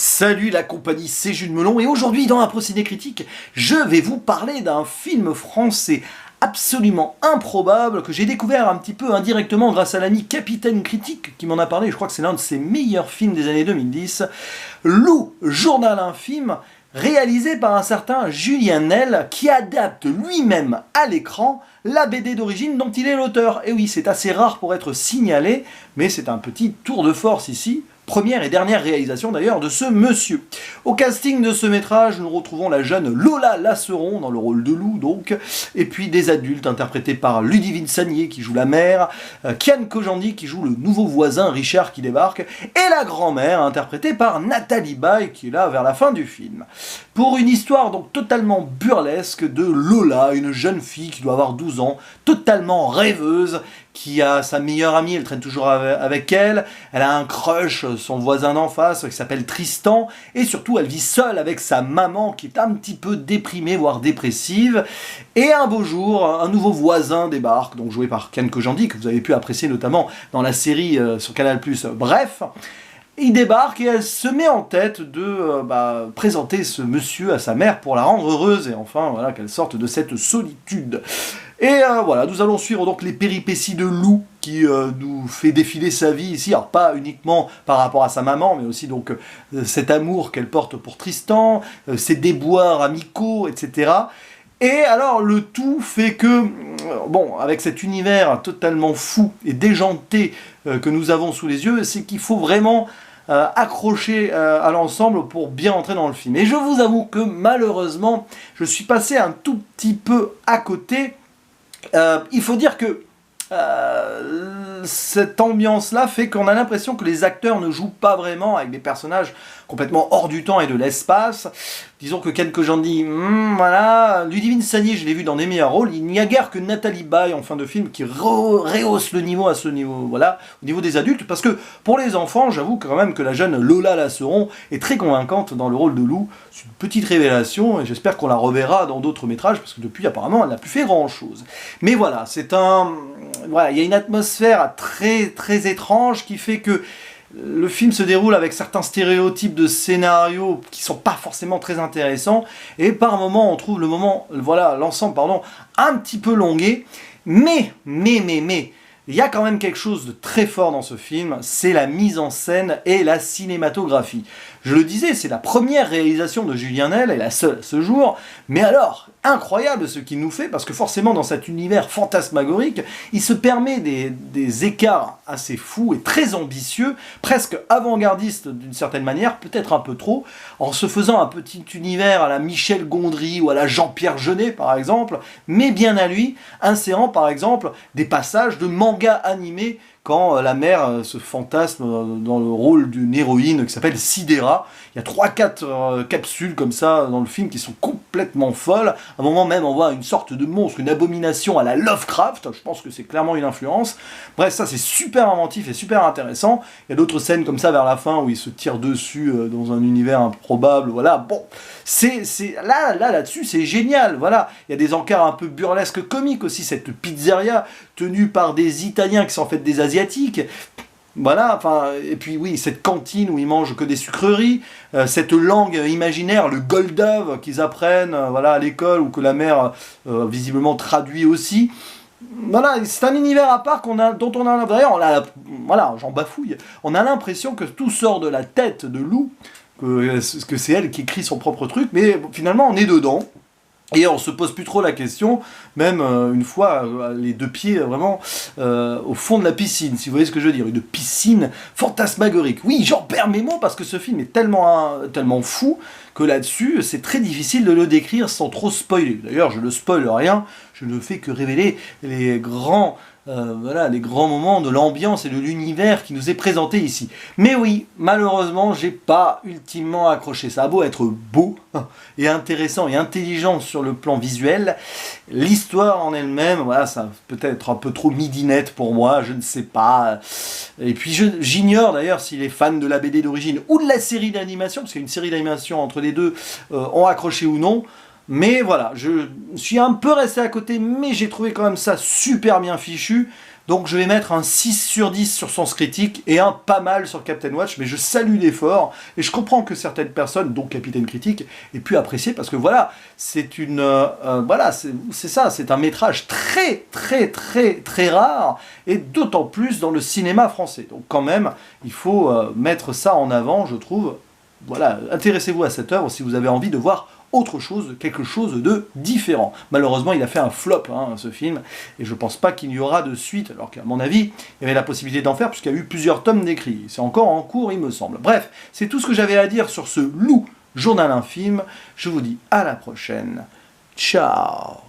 Salut la compagnie, c'est Jules Melon et aujourd'hui dans la Procédé Critique, je vais vous parler d'un film français absolument improbable que j'ai découvert un petit peu indirectement grâce à l'ami Capitaine Critique qui m'en a parlé. Je crois que c'est l'un de ses meilleurs films des années 2010. Loup, journal infime, réalisé par un certain Julien Nel qui adapte lui-même à l'écran la BD d'origine dont il est l'auteur. Et oui, c'est assez rare pour être signalé, mais c'est un petit tour de force ici. Première et dernière réalisation d'ailleurs de ce monsieur. Au casting de ce métrage, nous retrouvons la jeune Lola Lasseron dans le rôle de Lou donc, et puis des adultes interprétés par Ludivine Sagnier qui joue la mère, Kian Kojandi qui joue le nouveau voisin Richard qui débarque, et la grand-mère interprétée par Nathalie Baye qui est là vers la fin du film. Pour une histoire donc totalement burlesque de Lola, une jeune fille qui doit avoir 12 ans, totalement rêveuse, qui a sa meilleure amie, elle traîne toujours avec elle, elle a un crush, son voisin d'en face, qui s'appelle Tristan, et surtout elle vit seule avec sa maman qui est un petit peu déprimée, voire dépressive, et un beau jour, un nouveau voisin débarque, donc joué par Kian Kojandi, que vous avez pu apprécier notamment dans la série sur Canal+. Bref, il débarque et elle se met en tête de présenter ce monsieur à sa mère pour la rendre heureuse, et enfin voilà, qu'elle sorte de cette solitude. Et voilà, nous allons suivre donc les péripéties de Lou qui nous fait défiler sa vie ici, alors pas uniquement par rapport à sa maman, mais aussi donc cet amour qu'elle porte pour Tristan, ses déboires amicaux, etc. Et alors le tout fait que, bon, avec cet univers totalement fou et déjanté que nous avons sous les yeux, c'est qu'il faut vraiment accrocher à l'ensemble pour bien entrer dans le film. Et je vous avoue que malheureusement, je suis passé un tout petit peu à côté. Il faut dire que cette ambiance-là fait qu'on a l'impression que les acteurs ne jouent pas vraiment avec des personnages complètement hors du temps et de l'espace. Disons que Kian Kojandi, voilà, Ludivine Sagnier, je l'ai vu dans des meilleurs rôles, il n'y a guère que Nathalie Baye en fin de film qui rehausse le niveau à ce niveau, voilà, au niveau des adultes, parce que pour les enfants, j'avoue quand même que la jeune Lola Lasseron est très convaincante dans le rôle de Lou. C'est une petite révélation et j'espère qu'on la reverra dans d'autres métrages, parce que depuis apparemment elle n'a plus fait grand-chose. Mais voilà, voilà, il y a une atmosphère très très étrange qui fait que le film se déroule avec certains stéréotypes de scénario qui sont pas forcément très intéressants, et par moments on trouve l'ensemble un petit peu longué, mais il y a quand même quelque chose de très fort dans ce film, c'est la mise en scène et la cinématographie. Je le disais, c'est la première réalisation de Julien Nel, et la seule à ce jour, mais alors, incroyable ce qu'il nous fait, parce que forcément dans cet univers fantasmagorique, il se permet des écarts assez fous et très ambitieux, presque avant-gardistes d'une certaine manière, peut-être un peu trop, en se faisant un petit univers à la Michel Gondry ou à la Jean-Pierre Jeunet par exemple, mais bien à lui, insérant par exemple des passages de manga animés quand la mère se fantasme dans le rôle d'une héroïne qui s'appelle Sidera. Il y a 3-4 capsules comme ça dans le film qui sont complètement folles. À un moment même, on voit une sorte de monstre, une abomination à la Lovecraft. Je pense que c'est clairement une influence. Bref, ça c'est super inventif et super intéressant. Il y a d'autres scènes comme ça vers la fin où il se tire dessus dans un univers improbable. Voilà, bon, là-dessus, c'est génial. Voilà, il y a des encarts un peu burlesques comiques aussi. Cette pizzeria tenue par des Italiens qui sont en fait des Asiatiques. Voilà, enfin, et puis oui, cette cantine où ils mangent que des sucreries, cette langue imaginaire, le goldave qu'ils apprennent voilà, à l'école, ou que la mère visiblement traduit aussi. Voilà, c'est un univers à part dont on a d'ailleurs, voilà, j'en bafouille, on a l'impression que tout sort de la tête de Lou, que c'est elle qui écrit son propre truc, mais finalement on est dedans. Et on se pose plus trop la question, même une fois les deux pieds vraiment au fond de la piscine, si vous voyez ce que je veux dire, une piscine fantasmagorique. Oui, j'en perds mes mots parce que ce film est tellement fou que là-dessus, c'est très difficile de le décrire sans trop spoiler. D'ailleurs, je ne spoile rien, je ne fais que révéler les grands moments de l'ambiance et de l'univers qui nous est présenté ici. Mais oui, malheureusement, j'ai pas ultimement accroché. Ça a beau être beau et intéressant et intelligent sur le plan visuel, l'histoire en elle-même, voilà, ça peut être un peu trop midinette pour moi, je ne sais pas. Et puis j'ignore d'ailleurs si les fans de la BD d'origine ou de la série d'animation, parce qu'il y a une série d'animation entre les deux, ont accroché ou non. Mais voilà, je suis un peu resté à côté, mais j'ai trouvé quand même ça super bien fichu. Donc je vais mettre un 6 sur 10 sur Sens Critique et un pas mal sur Captain Watch, mais je salue l'effort et je comprends que certaines personnes, dont Capitaine Critique, aient pu apprécier parce que voilà, c'est une voilà, c'est ça, c'est un métrage très très très très rare et d'autant plus dans le cinéma français. Donc quand même, il faut mettre ça en avant, je trouve. Voilà, intéressez-vous à cette œuvre si vous avez envie de voir autre chose, quelque chose de différent. Malheureusement, il a fait un flop, hein, ce film, et je pense pas qu'il y aura de suite, alors qu'à mon avis, il y avait la possibilité d'en faire, puisqu'il y a eu plusieurs tomes d'écrits. C'est encore en cours, il me semble. Bref, c'est tout ce que j'avais à dire sur ce Loup, journal infime. Je vous dis à la prochaine. Ciao.